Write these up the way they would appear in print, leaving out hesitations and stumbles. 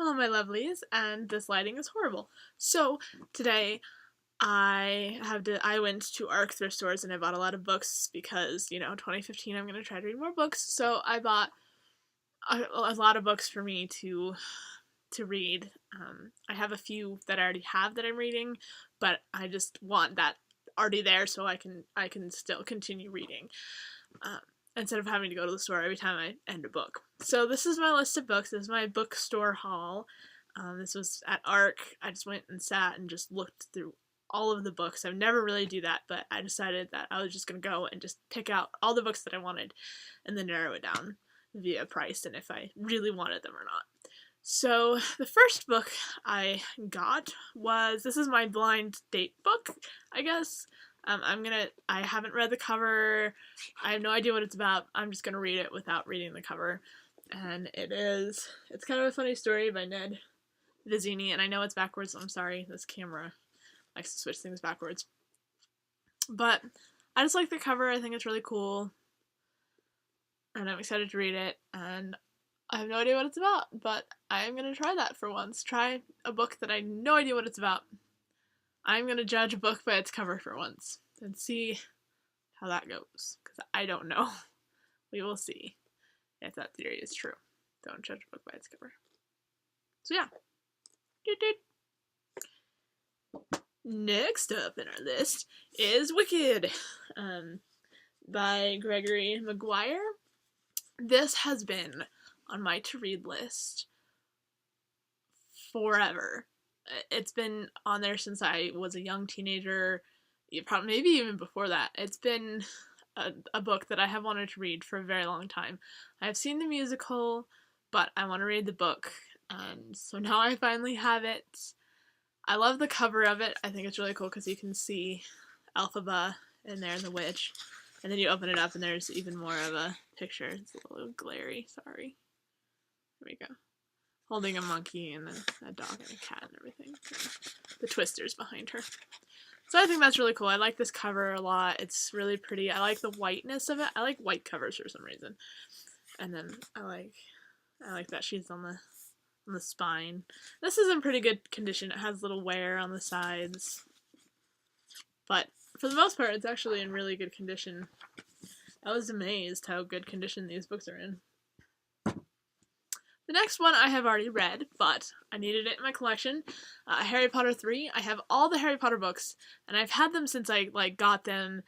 Hello, my lovelies, and this lighting is horrible. So today I went to ARC thrift stores and I bought a lot of books because 2015 I'm gonna try to read more books. So I bought a lot of books for me to read. I have a few that I already have that I'm reading, but I just want that already there so I can still continue reading. Um, Instead of having to go to the store every time I end a book. So this is my list of books. This is my bookstore haul. This was at ARC. I just went and sat and just looked through all of the books. I would never really do that, but I decided that I was just going to go and just pick out all the books that I wanted and then narrow it down via price and if I really wanted them or not. So the first book I got was, this is my blind date book, I guess. I haven't read the cover. I have no idea what it's about. I'm just gonna read it without reading the cover. And it's kind of a funny story by Ned Vizzini, and I know it's backwards, so I'm sorry, this camera likes to switch things backwards. But I just like the cover, I think it's really cool. And I'm excited to read it, and I have no idea what it's about, but I am gonna try that for once. Try a book that I have no idea what it's about. I'm gonna judge a book by its cover for once and see how that goes, because I don't know. We will see if that theory is true. Don't judge a book by its cover. So yeah. Next up in our list is Wicked, by Gregory Maguire. This has been on my to-read list forever. It's been on there since I was a young teenager, probably maybe even before that. It's been a book that I have wanted to read for a very long time. I've seen the musical, but I want to read the book, and so now I finally have it. I love the cover of it. I think it's really cool because you can see Elphaba in there, the witch, and then you open it up and there's even more of a picture. It's a little glary, sorry. There we go. Holding a monkey and a dog and a cat and everything. The twisters behind her. So I think that's really cool. I like this cover a lot. It's really pretty. I like the whiteness of it. I like white covers for some reason. And then I like that she's on the spine. This is in pretty good condition. It has little wear on the sides. But for the most part, it's actually in really good condition. I was amazed how good condition these books are in. The next one I have already read, but I needed it in my collection. Harry Potter 3. I have all the Harry Potter books, and I've had them since I got them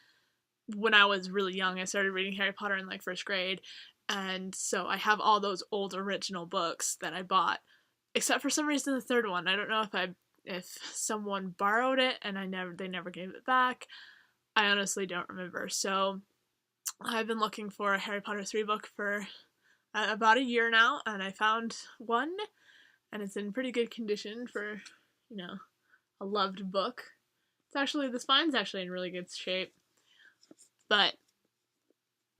when I was really young. I started reading Harry Potter in first grade, and so I have all those old original books that I bought, except for some reason the third one. I don't know if someone borrowed it and they never gave it back. I honestly don't remember. So I've been looking for a Harry Potter 3 book for about a year now, and I found one, and it's in pretty good condition for, a loved book. The spine's actually in really good shape, but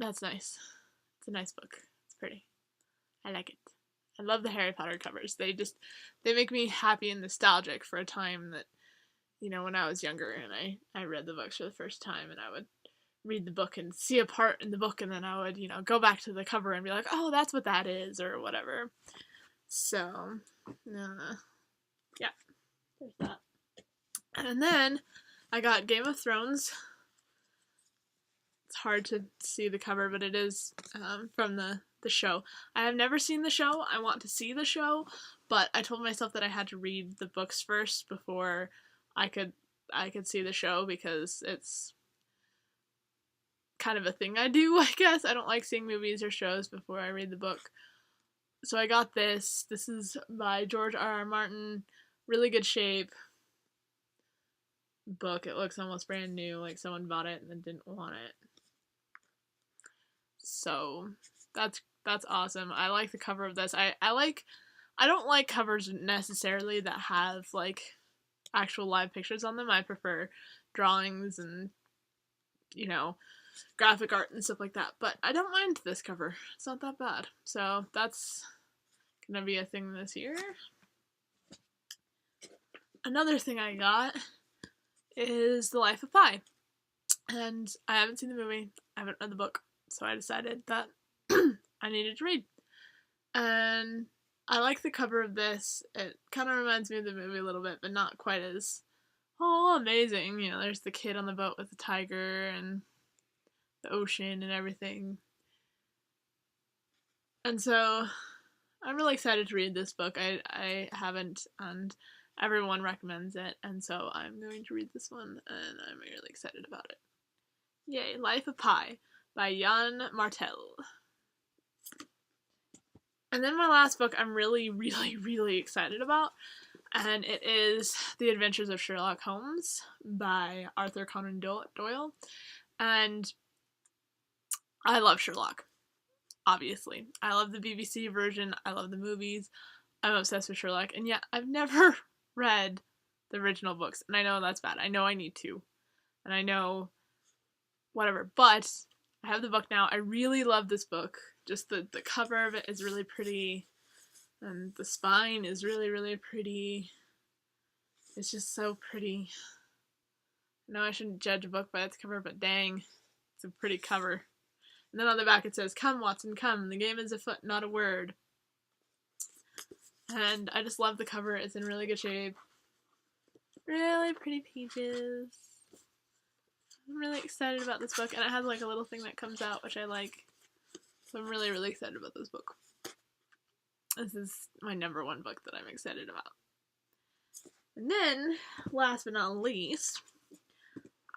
that's nice. It's a nice book. It's pretty. I like it. I love the Harry Potter covers. They make me happy and nostalgic for a time that, when I was younger and I read the books for the first time, and I would read the book and see a part in the book, and then I would, go back to the cover and be like, oh, that's what that is, or whatever. So, yeah, there's that. And then I got Game of Thrones. It's hard to see the cover, but it is from the show. I have never seen the show. I want to see the show, but I told myself that I had to read the books first before I could see the show, because it's kind of a thing I do, I guess. I don't like seeing movies or shows before I read the book. So I got this. This is by George R.R. Martin. Really good shape book. It looks almost brand new, like someone bought it and then didn't want it. So that's awesome. I like the cover of this. I don't like covers necessarily that have actual live pictures on them. I prefer drawings and graphic art and stuff like that, but I don't mind this cover. It's not that bad. So that's gonna be a thing this year. Another thing I got is The Life of Pi, and I haven't seen the movie, I haven't read the book, so I decided that I needed to read. And I like the cover of this. It kind of reminds me of the movie a little bit, but not quite as, oh, amazing. You know, there's the kid on the boat with the tiger and the ocean and everything. And so I'm really excited to read this book. I haven't, and everyone recommends it, and so I'm going to read this one, and I'm really excited about it. Yay, Life of Pi by Jan Martel. And then my last book I'm really, really, really excited about, and it is The Adventures of Sherlock Holmes by Arthur Conan Doyle. And I love Sherlock, obviously. I love the BBC version, I love the movies, I'm obsessed with Sherlock, and yet I've never read the original books, and I know that's bad. I know I need to, and I know whatever, but I have the book now. I really love this book. Just the cover of it is really pretty, and the spine is really, really pretty. It's just so pretty. I know I shouldn't judge a book by its cover, but dang, it's a pretty cover. And then on the back it says, "Come, Watson, come. The game is afoot, not a word." And I just love the cover. It's in really good shape. Really pretty pages. I'm really excited about this book, and it has like a little thing that comes out, which I like. So I'm really, really excited about this book. This is my -- book that I'm excited about. And then, last but not least,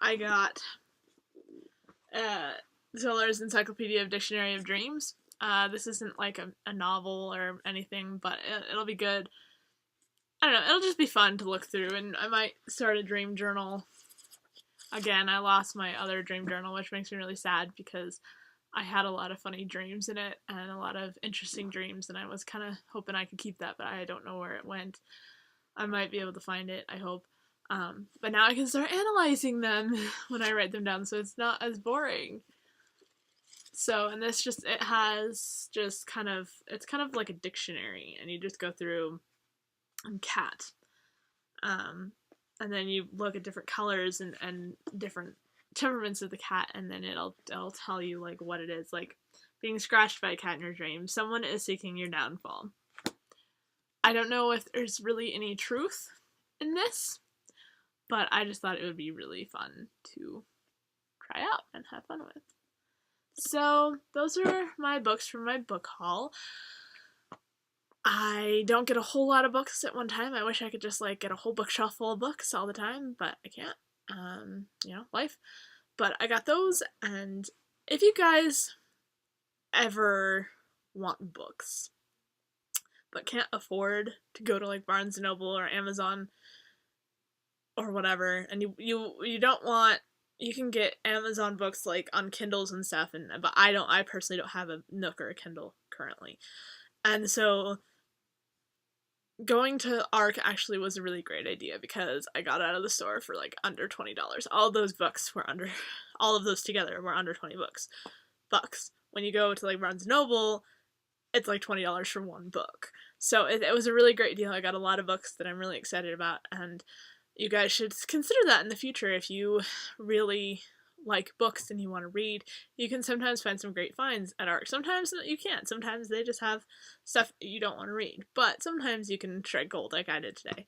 I got Zoller's Encyclopedia of Dictionary of Dreams. This isn't like a novel or anything, but it'll be good. I don't know, it'll just be fun to look through, and I might start a dream journal. Again, I lost my other dream journal, which makes me really sad because I had a lot of funny dreams in it and a lot of interesting dreams, and I was kind of hoping I could keep that, but I don't know where it went. I might be able to find it, I hope. But now I can start analyzing them when I write them down, so it's not as boring. So, and this just, it has just kind of, it's kind of like a dictionary, and you just go through cat. And then you look at different colors and different temperaments of the cat, and then it'll tell you like what it is. Like, being scratched by a cat in your dreams, someone is seeking your downfall. I don't know if there's really any truth in this, but I just thought it would be really fun to try out and have fun with. So those are my books from my book haul. I don't get a whole lot of books at one time. I wish I could just like get a whole bookshelf full of books all the time, but I can't. You know, life. But I got those, and if you guys ever want books but can't afford to go to like Barnes & Noble or Amazon or whatever, and you don't want, you can get Amazon books like on Kindles and stuff, but I personally don't have a Nook or a Kindle currently. And so going to ARC actually was a really great idea because I got out of the store for like under $20. All those books were under, all of those together were under 20 bucks. When you go to like Barnes & Noble, it's like $20 for one book. So it was a really great deal. I got a lot of books that I'm really excited about, and you guys should consider that in the future if you really like books and you want to read. You can sometimes find some great finds at ARC. Sometimes you can't. Sometimes they just have stuff you don't want to read. But sometimes you can strike gold like I did today.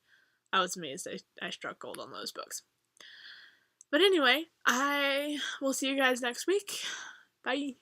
I was amazed I struck gold on those books. But anyway, I will see you guys next week. Bye.